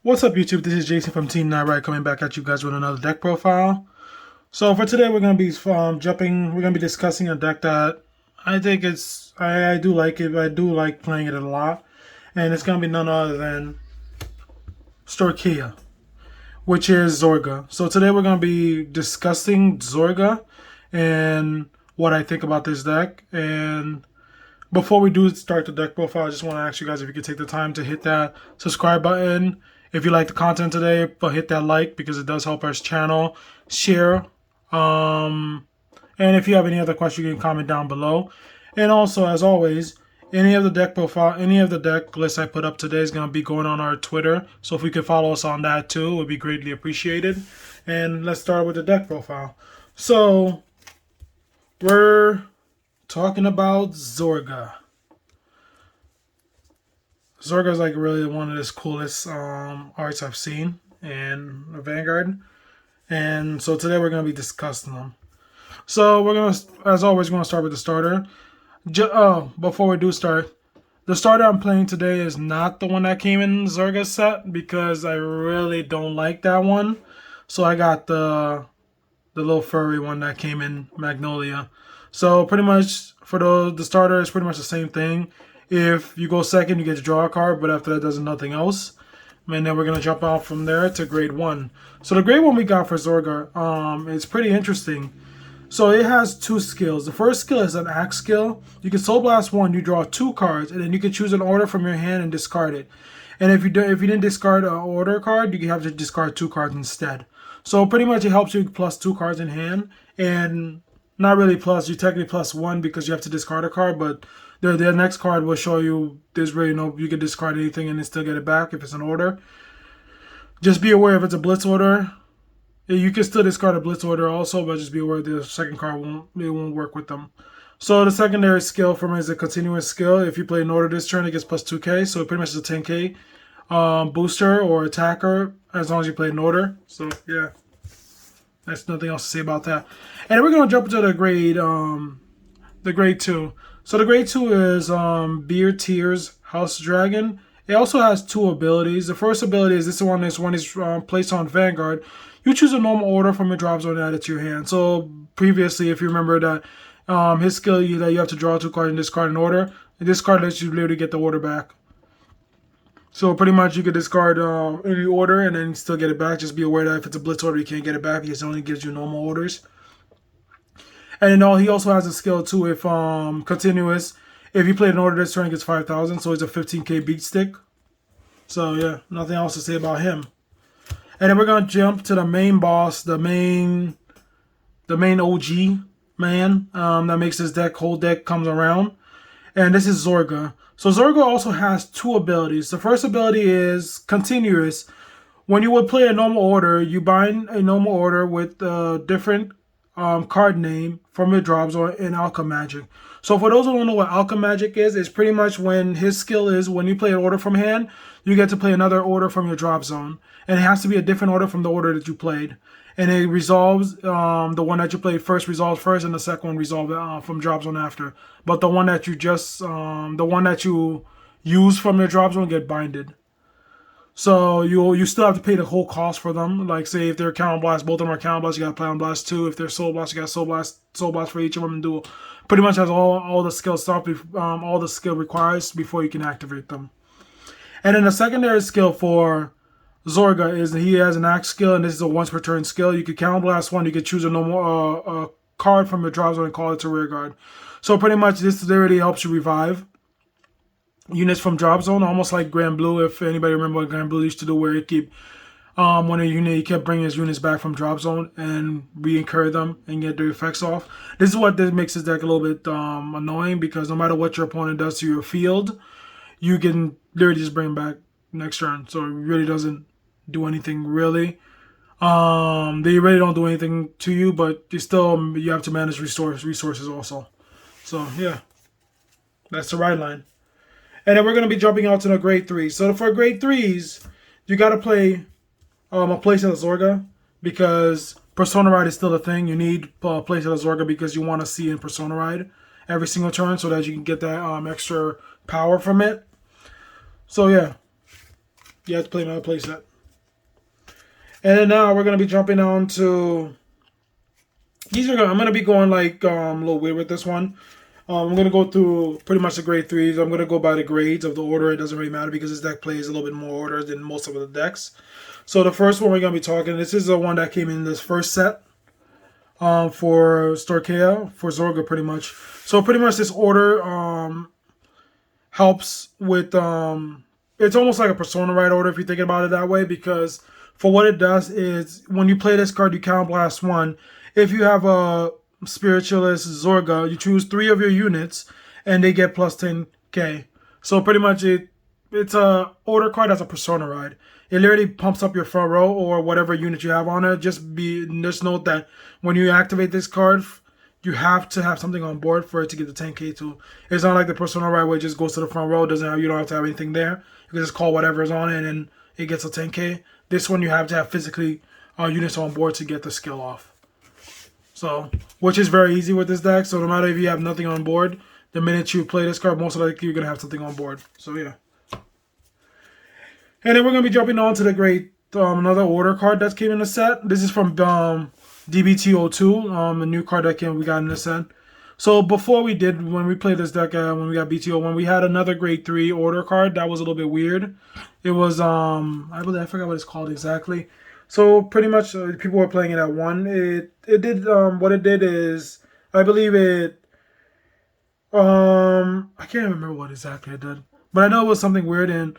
What's up, YouTube? This is Jason from Team Nightbright coming back at you guys with another deck profile. So for today, we're gonna be discussing a deck that I think I do like it. I do like playing it a lot, and it's gonna be none other than Stoicheia, which is Zorga. So today we're gonna be discussing Zorga and what I think about this deck. And before we do start the deck profile, I just want to ask you guys if you could take the time to hit that subscribe button. If you like the content today, but hit that like because it does help our channel. Share. And if you have any other questions, you can comment down below. And also, as always, any of the deck lists I put up today is going to be going on our Twitter. So if you could follow us on that too, it would be greatly appreciated. And let's start with the deck profile. So we're talking about Zorga. Zorga is like really one of the coolest arts I've seen in Vanguard. And so today we're going to be discussing them. So we're going to, as always, start with the starter. Before we do start, the starter I'm playing today is not the one that came in Zorga's set because I really don't like that one. So I got the little furry one that came in Magnolia. So pretty much for the starter is pretty much the same thing. If you go second, you get to draw a card, but after that, does nothing else. And then we're going to jump out from there to grade 1. So the grade 1 we got for Zorga, it's pretty interesting. So it has 2 skills. The first skill is an axe skill. You can Soul Blast 1, you draw 2 cards, and then you can choose an order from your hand and discard it. And if you didn't discard an order card, you can have to discard 2 cards instead. So pretty much it helps you plus 2 cards in hand, and not really plus, you technically plus 1 because you have to discard a card, but the next card will show you there's really you can discard anything and then still get it back if it's an order. Just be aware if it's a blitz order, you can still discard a blitz order also, but just be aware the second card won't work with them. So the secondary skill for me is a continuous skill. If you play an order this turn, it gets plus 2k, so it pretty much is a 10k booster or attacker as long as you play an order. So yeah, that's nothing else to say about that. And we're gonna jump into the grade 2. So the grade 2 is Beard Tears House Dragon. It also has 2 abilities. The first ability is this one is when it's placed on Vanguard. You choose a normal order from your drop zone and add it to your hand. So previously, if you remember that his skill that you have to draw 2 cards and discard an order. And this card lets you literally get the order back. So pretty much you could discard any order and then still get it back. Just be aware that if it's a blitz order, you can't get it back because it only gives you normal orders. And then he also has a skill too if continuous. If you play an order this turn, it gets 5,000. So he's a 15k beat stick. So yeah, nothing else to say about him. And then we're gonna jump to the main boss, the main OG man that makes this whole deck comes around. And this is Zorga. So Zorga also has 2 abilities. The first ability is continuous. When you would play a normal order, you bind a normal order with a different card name from your drop zone in Alchemagic. So for those who don't know what Alchemagic is, it's pretty much when his skill is when you play an order from hand, you get to play another order from your drop zone. And it has to be a different order from the order that you played. And it resolves, the one that you played first resolves first, and the second one resolves from drop zone after. But the one that you use from your drop zone get binded. So you still have to pay the whole cost for them. Like say if they're Counter Blast, both of them are Counter Blast, you got Counter Blast 2. If they're Soul Blast, you got Soul Blast for each of them and duel. Pretty much has all the skill stuff, all the skill requires before you can activate them. And then the secondary skill for Zorga is he has an axe skill, and this is a once per turn skill. You could Counter Blast 1, you could choose a normal card from your drop zone and call it to rear guard. So pretty much this literally helps you revive units from drop zone, almost like Grand Blue. If anybody remember what Grand Blue used to do, where it keep when a unit he kept bringing his units back from drop zone and re-incur them and get their effects off. This is what makes this deck a little bit annoying because no matter what your opponent does to your field, you can literally just bring them back next turn. So it really doesn't do anything really. They really don't do anything to you, but you have to manage resources also. So yeah, that's the right line. And then we're going to be jumping out to the grade 3. So for grade 3s, you got to play a playset of Zorga because Persona Ride is still a thing. You need a playset of Zorga because you want to see in Persona Ride every single turn so that you can get that extra power from it. So yeah, you have to play another playset. And then now we're gonna be jumping on to I'm gonna be going like a little weird with this one. I'm gonna go through pretty much the grade 3s. I'm gonna go by the grades of the order. It doesn't really matter because this deck plays a little bit more order than most of the decks. So the first one we're gonna be talking. This is the one that came in this first set. For Stoicheia, for Zorga, pretty much. So pretty much this order helps with it's almost like a Persona Ride order if you think about it that way, because for what it does is when you play this card, you count blast 1. If you have a Spiritualist Zorga, you choose 3 of your units and they get plus 10k. So pretty much it's a order card that's a Persona Ride. It literally pumps up your front row or whatever unit you have on it. Just note that when you activate this card, you have to have something on board for it to get the 10k too. It's not like the Persona Ride where it just goes to the front row. You don't have to have anything there. You can just call whatever is on it and it gets a 10k. This one you have to have physically units on board to get the skill off. So, which is very easy with this deck. So no matter if you have nothing on board, the minute you play this card, most likely you're gonna have something on board. So yeah. And then we're going to be jumping on to the great, another order card that came in the set. This is from DBT02, the new card that we got in the set. So before when we played this deck, when we got BT01, we had another grade 3 order card that was a little bit weird. It was, I forgot what it's called exactly. So pretty much people were playing it at 1. It did, what it did is, I believe it, I can't remember what exactly it did. But I know it was something weird, and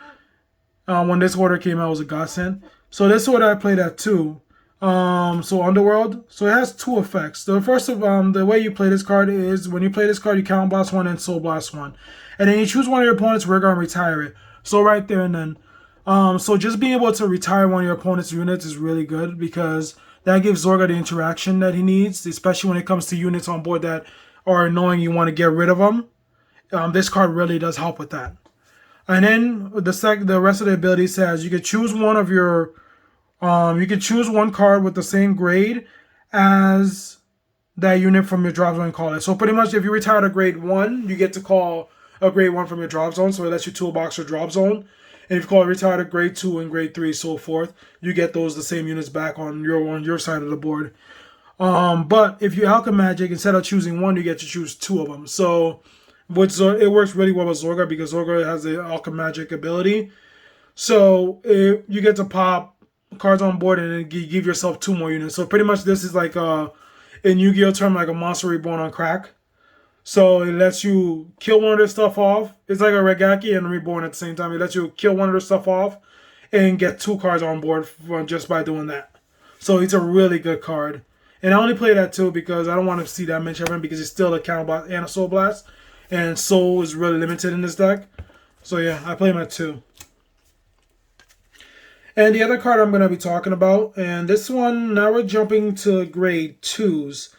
when this order came out, it was a godsend. So this order I played at 2. So Underworld. So it has 2 effects. The first of the way you play this card is when you play this card, you count blast 1 and soul blast 1, and then you choose one of your opponent's rear guard and retire it. So right there and then. So just being able to retire one of your opponent's units is really good because that gives Zorga the interaction that he needs, especially when it comes to units on board that are annoying. You want to get rid of them. This card really does help with that. And then the rest of the ability says you can choose one of your, you can choose one card with the same grade as that unit from your drop zone and call it. So pretty much if you retire a grade 1, you get to call a grade 1 from your drop zone. So it lets you toolbox or drop zone. And if you call it retired a grade 2 and grade 3, so forth, you get the same units back on your side of the board. But if you Alchemagic, instead of choosing 1, you get to choose 2 of them. So it works really well with Zorga because Zorga has the Alchemagic ability. So you get to pop cards on board and then give yourself 2 more units. So pretty much this is like in Yu-Gi-Oh term, like a monster reborn on crack. So it lets you kill one of their stuff off. It's like a Regaki and a reborn at the same time. It lets you kill one of their stuff off and get 2 cards on board just by doing that. So it's a really good card. And I only play that too because I don't want to see that much of him because it's still a Counter Blast and a Soul Blast. And Soul is really limited in this deck. So yeah, I play him at 2. And the other card I'm going to be talking about, and this one, now we're jumping to grade 2s.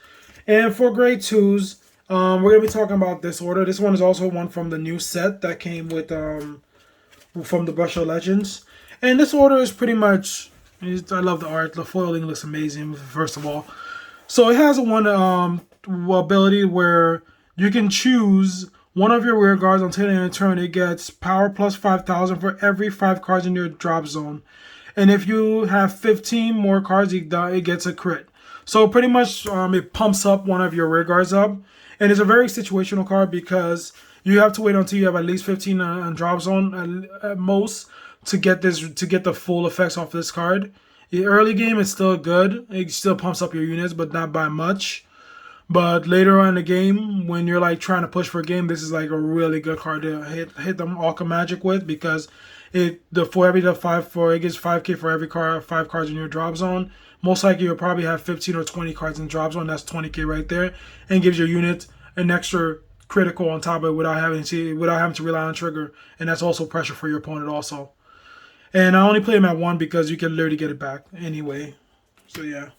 And for grade 2s, we're going to be talking about this order. This one is also one from the new set that came with from the Brush of Legends. And this order is pretty much, I love the art. The foiling looks amazing, first of all. So it has one ability where you can choose one of your rear guards until the end of the turn. It gets power plus 5,000 for every 5 cards in your drop zone. And if you have 15 more cards, it gets a crit. So pretty much it pumps up one of your rear guards up. And it's a very situational card because you have to wait until you have at least 15 on drop zone at most to get the full effects off this card. The early game is still good. It still pumps up your units, but not by much. But later on in the game, when you're like trying to push for a game, this is like a really good card to hit them Alchemagic with because it gets 5k for every 5 cards in your drop zone. Most likely you'll probably have 15 or 20 cards in drop zone. That's 20k right there, and gives your unit an extra critical on top of it without having to rely on trigger, and that's also pressure for your opponent also. And I only play him at 1 because you can literally get it back anyway. So yeah.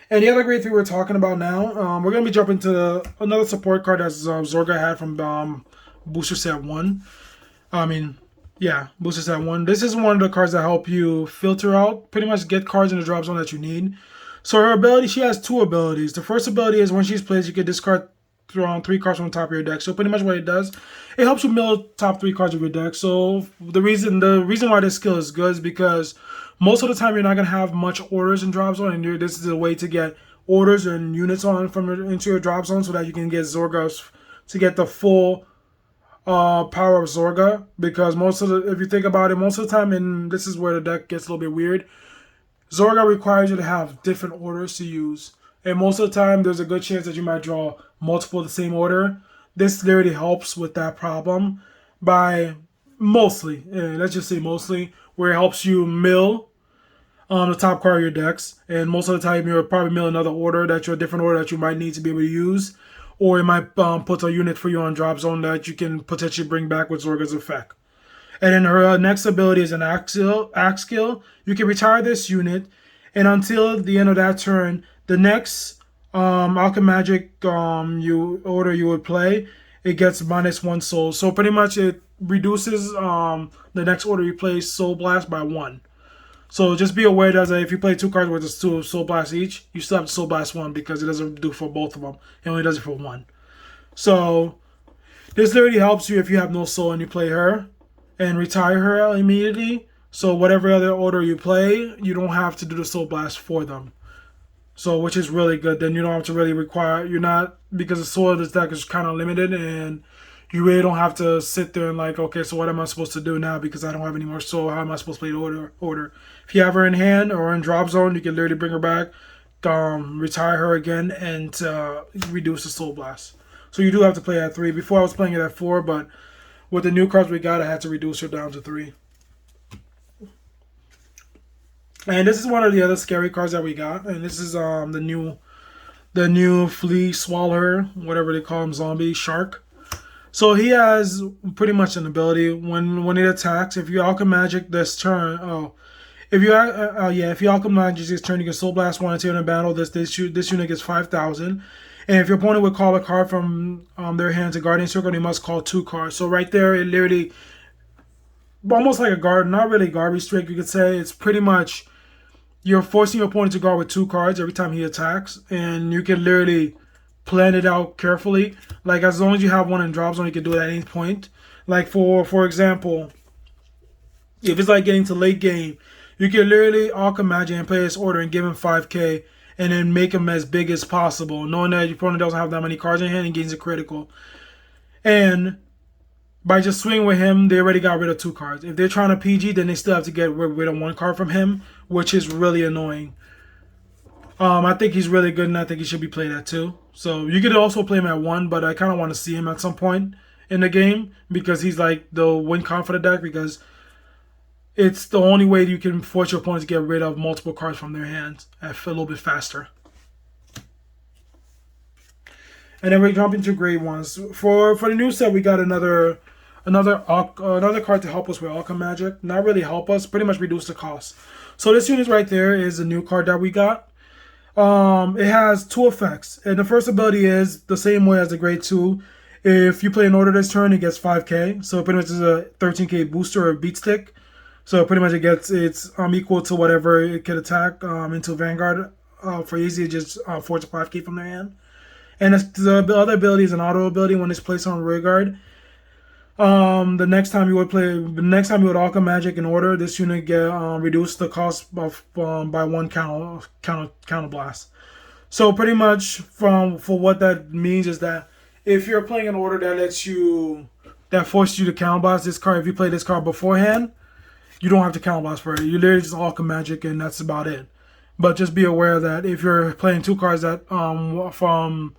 And the other grade 3 we're talking about now, we're going to be jumping to another support card that Zorga had from Booster Set 1. Booster Set 1. This is one of the cards that help you filter out, pretty much get cards in the drop zone that you need. So her ability, she has 2 abilities. The first ability is when she's placed, you can discard throw on 3 cards from the top of your deck. So pretty much what it does, it helps you mill top 3 cards of your deck. So the reason why this skill is good is because most of the time you're not gonna have much orders in drop zone, and this is a way to get orders and units on into your drop zone so that you can get Zorgas to get the full power of Zorga. Because if you think about it, most of the time, and this is where the deck gets a little bit weird, Zorga requires you to have different orders to use. And most of the time, there's a good chance that you might draw multiple of the same order. This literally helps with that problem by mostly, let's just say mostly, where it helps you mill the top card of your decks. And most of the time, you'll probably mill another order a different order that you might need to be able to use. Or it might put a unit for you on drop zone that you can potentially bring back with Zorga's effect. And then her next ability is an axe skill. You can retire this unit, and until the end of that turn, the next Alchemagic you would play, it gets -1 soul. So pretty much it reduces the next order you play Soul Blast by 1. So just be aware that if you play 2 cards with 2 Soul Blast each, you still have to Soul Blast 1 because it doesn't do for both of them. It only does it for 1. So this literally helps you if you have no soul and you play her and retire her immediately. So whatever other order you play, you don't have to do the Soul Blast for them. So which is really good. Then you don't have to really because the soul of this deck is kind of limited, and you really don't have to sit there and like, okay, so what am I supposed to do now because I don't have any more soul? How am I supposed to play the order? If you have her in hand or in drop zone, you can literally bring her back, retire her again, and reduce the Soul Blast. So you do have to play at 3. Before I was playing it at 4, but with the new cards we got, I had to reduce her down to 3. And this is one of the other scary cards that we got, and this is the new flea swallower, whatever they call him, zombie shark. So he has pretty much an ability when it attacks. If you Alchemagic this turn, if you Alchemagic this turn, you can Soul Blast 1 until in a battle. This unit gets 5,000. And if your opponent would call a card from their hand to Guardian Circle, they must call 2 cards. So right there, it literally almost like a guard, not really garbage trick, you could say. It's pretty much you're forcing your opponent to guard with 2 cards every time he attacks, and you can literally plan it out carefully. Like as long as you have one in drop zone, you can do it at any point. Like for example, if it's like getting to late game, you can literally Alchemagic and play this order and give him 5k, and then make him as big as possible, knowing that your opponent doesn't have that many cards in hand and gains a critical. And by just swinging with him, they already got rid of 2 cards. If they're trying to PG, then they still have to get rid of 1 card from him, which is really annoying. I think he's really good, and I think he should be played at 2. So you could also play him at 1, but I kind of want to see him at some point in the game because he's like the win confident deck, because it's the only way you can force your opponent to get rid of multiple cards from their hands a little bit faster. And then we jump into grade 1s. For the new set, we got another card to help us with Alchemagic. Not really help us, pretty much reduce the cost. So this unit right there is a new card that we got. It has 2 effects, and the first ability is the same way as the grade 2. If you play an order this turn, it gets 5k. So pretty much is a 13k booster or beat stick. So pretty much it's equal to whatever it could attack into Vangaurd. For easy, it just 4 to 5k from their hand. And the other ability is an auto ability. When it's placed on rearguard, the next time you would Alchemagic in order, this unit get reduce the cost of by 1 counter blast. So pretty much for what that means is that if you're playing an order that forces you to counter blast this card, if you play this card beforehand, you don't have to counter blast for it. You literally just Alchemagic, and that's about it. But just be aware that if you're playing 2 cards that from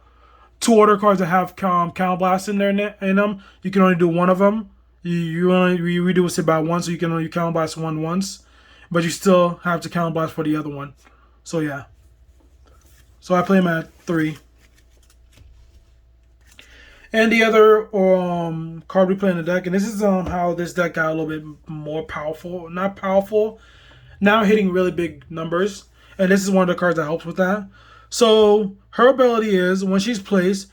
2 order cards that have counter blast in them, you can only do 1 of them. You reduce it by 1, so you can only counter blast 1 once, but you still have to counter blast for the other one. So yeah. So I play him at 3. And the other card we play in the deck, and this is how this deck got a little bit more powerful. Not powerful, now hitting really big numbers. And this is one of the cards that helps with that. So her ability is, when she's placed,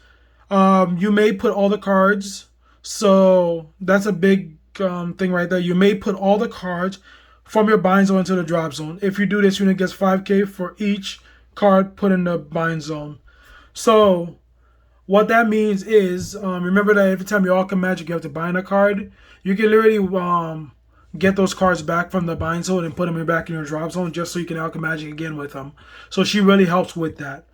you may put all the cards. So that's a big thing right there. You may put all the cards from your bind zone into the drop zone. If you do this, unit gets 5k for each card put in the bind zone. So What that means is, remember that every time you Alchemagic, you have to bind a card. You can literally get those cards back from the bind zone and put them back in your drop zone just so you can Alchemagic again with them. So she really helps with that.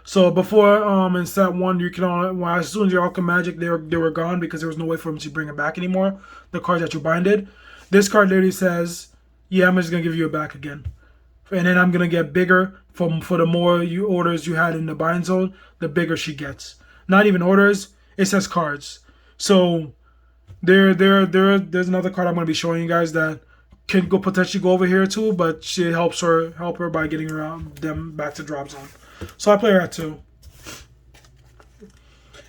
So before in set 1, you can well, as soon as you Alchemagic, they were gone because there was no way for them to bring it back anymore. The cards that you binded. This card literally says, "Yeah, I'm just gonna give you it back again." And then I'm gonna get bigger for the more orders you had in the bind zone, the bigger she gets. Not even orders, it says cards. So there's another card I'm gonna be showing you guys that can potentially go over here too, but she help her by getting around them back to drop zone. So I play her at 2.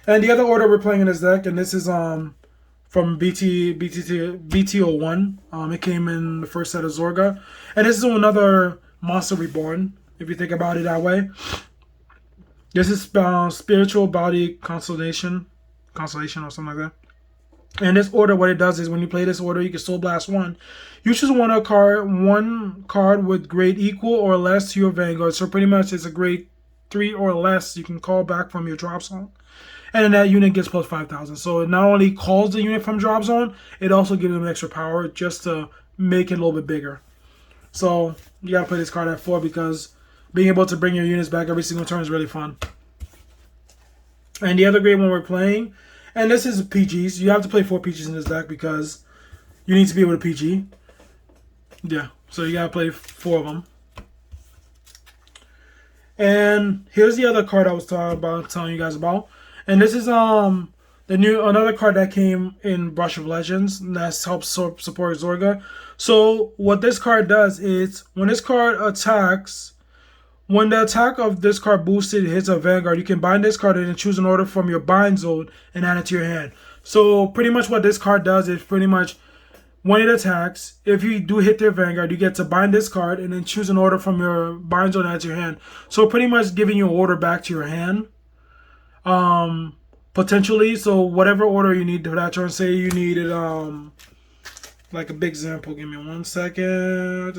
And the other order we're playing in this deck, and this is from BT01. It came in the first set of Zorga, and this is another Monster Reborn, if you think about it that way. This is Spiritual Body Constellation or something like that. And this order, what it does is when you play this order, you can Soul Blast 1. You choose one card with grade equal or less to your Vanguard. So pretty much it's a grade 3 or less you can call back from your drop zone. And then that unit gets plus 5,000. So it not only calls the unit from drop zone, it also gives them extra power just to make it a little bit bigger. So you gotta play this card at 4 because being able to bring your units back every single turn is really fun. And the other grade one we're playing, and this is PGs. You have to play 4 PGs in this deck because you need to be able to PG. Yeah, so you gotta play 4 of them. And here's the other card I was telling you guys about. And this is another card that came in Brush of Legends that helps support Zorga. So what this card does is when this card attacks, when the attack of this card boosted hits a Vanguard, you can bind this card and then choose an order from your bind zone and add it to your hand. So pretty much what this card does is pretty much when it attacks, if you do hit their Vanguard, you get to bind this card and then choose an order from your bind zone and add to your hand. So pretty much giving you an order back to your hand. Potentially, so whatever order you need for that turn, say you needed like a big example, give me 1 second.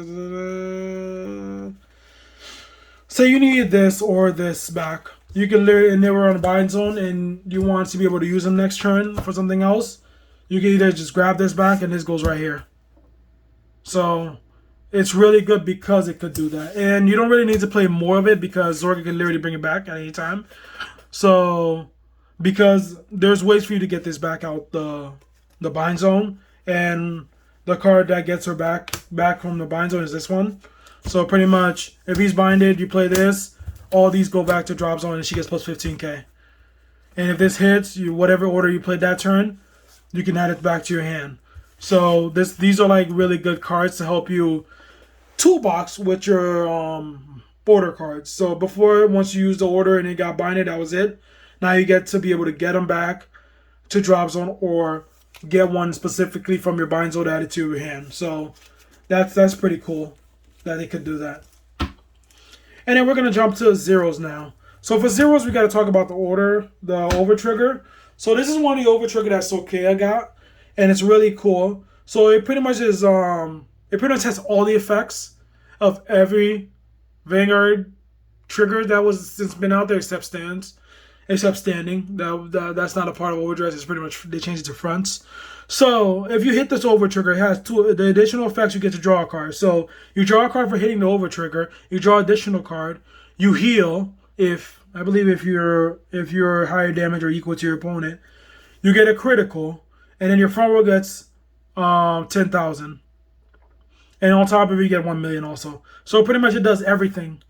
Say you needed this or this back. You can literally, and they were on a bind zone and you want to be able to use them next turn for something else, you can either just grab this back and this goes right here. So it's really good because it could do that. And you don't really need to play more of it because Zorga can literally bring it back at any time. So, because there's ways for you to get this back out the bind zone, and the card that gets her back from the bind zone is this one. So pretty much, if he's binded, you play this, all these go back to drop zone, and she gets plus 15k. And if this hits, whatever order you played that turn, you can add it back to your hand. So these are like really good cards to help you toolbox with your border cards. So before, once you use the order and it got binded, that was it. Now you get to be able to get them back to drop zone or get one specifically from your bind zone added to your hand. So that's pretty cool that they could do that. And then we're going to jump to zeros now. So for zeros, we got to talk about the order, the over trigger. So this is one of the over trigger that Stoicheia got, and it's really cool. So it pretty much is it pretty much has all the effects of every Vanguard trigger that was since been out there except standing. That's not a part of Overdress. It's pretty much they changed it to fronts. So if you hit this over trigger, it has the additional effects. You get to draw a card. So you draw a card for hitting the over trigger. You draw additional card. You heal if you're higher damage or equal to your opponent. You get a critical, and then your front row gets 10,000. And on top of it, you get 1 million also. So pretty much it does everything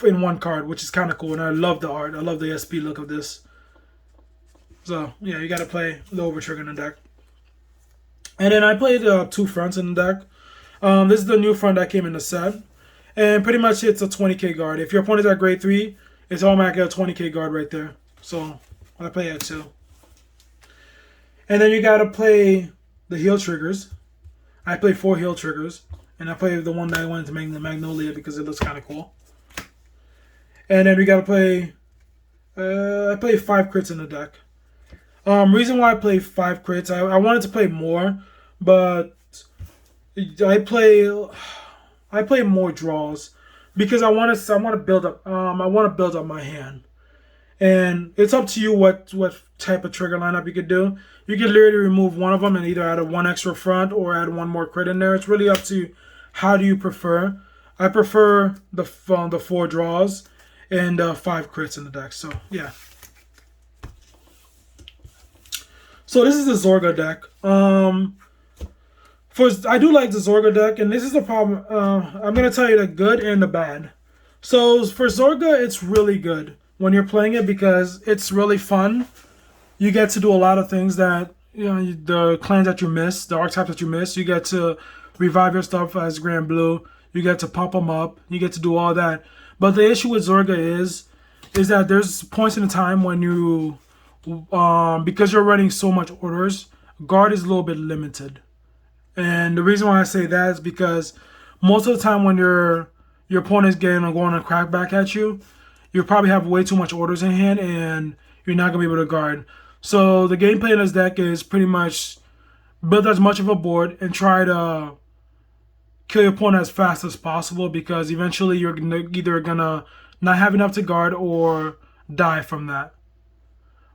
in one card, which is kind of cool. And I love the art. I love the SP look of this. So, yeah, you got to play the over trigger in the deck. And then I played 2 fronts in the deck. This is the new front that came in the set. And pretty much it's a 20k guard. If your opponent's at grade 3, it's automatically a 20k guard right there. So, I play at 2. And then you got to play the heal triggers. I play 4 heal triggers. And I played the one that I wanted to make the Magnolia because it looks kind of cool. And then we got to play... I play 5 crits in the deck. Reason why I play 5 crits, I wanted to play more, but I play more draws because I want to build up my hand, And it's up to you what type of trigger lineup you could do. You could literally remove one of them and either add a one extra front or add one more crit in there. It's really up to you. How do you prefer? I prefer the 4 draws and 5 crits in the deck. So yeah. So this is the Zorga deck. First, I do like the Zorga deck, and this is the problem. I'm gonna tell you the good and the bad. So for Zorga, it's really good when you're playing it because it's really fun. You get to do a lot of things that, you know, the clans that you miss, the archetypes that you miss. You get to revive your stuff as Grand Blue. You get to pop them up. You get to do all that. But the issue with Zorga is that there's points in the time when you, because you're running so much orders, guard is a little bit limited. And the reason why I say that is because most of the time when your opponent's getting or going to crack back at you, you probably have way too much orders in hand and you're not going to be able to guard. So the gameplay in this deck is pretty much build as much of a board and try to kill your opponent as fast as possible, because eventually you're either going to not have enough to guard or die from that.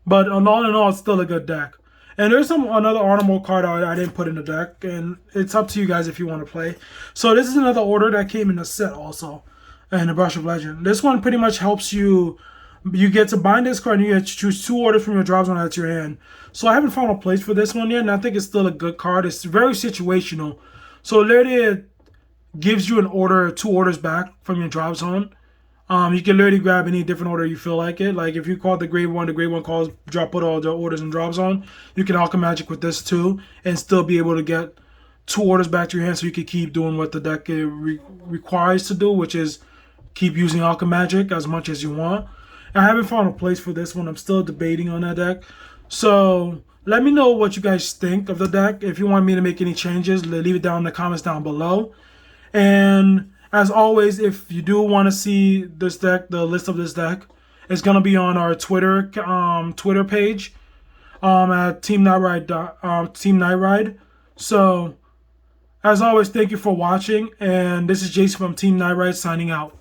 But all in all, it's still a good deck. And there's another honorable card I didn't put in the deck, and it's up to you guys if you want to play. So this is another order that came in the set also, in the Brush of Legend. This one pretty much helps you. You get to bind this card and you get to choose 2 orders from your drop zone at your hand. So I haven't found a place for this one yet, and I think it's still a good card. It's very situational. So literally it gives you an order, 2 orders back from your drop zone. You can literally grab any different order you feel like it. Like if you call the grade 1 calls put all the orders in drop zone. You can Alchemagic with this too and still be able to get 2 orders back to your hand, so you can keep doing what the deck requires to do, which is keep using Alchemagic as much as you want. I haven't found a place for this one. I'm still debating on that deck. So let me know what you guys think of the deck. If you want me to make any changes, leave it down in the comments down below. And as always, if you do want to see this deck, the list of this deck, it's going to be on our Twitter page at Team Nightride. So as always, thank you for watching. And this is Jason from Team Nightride signing out.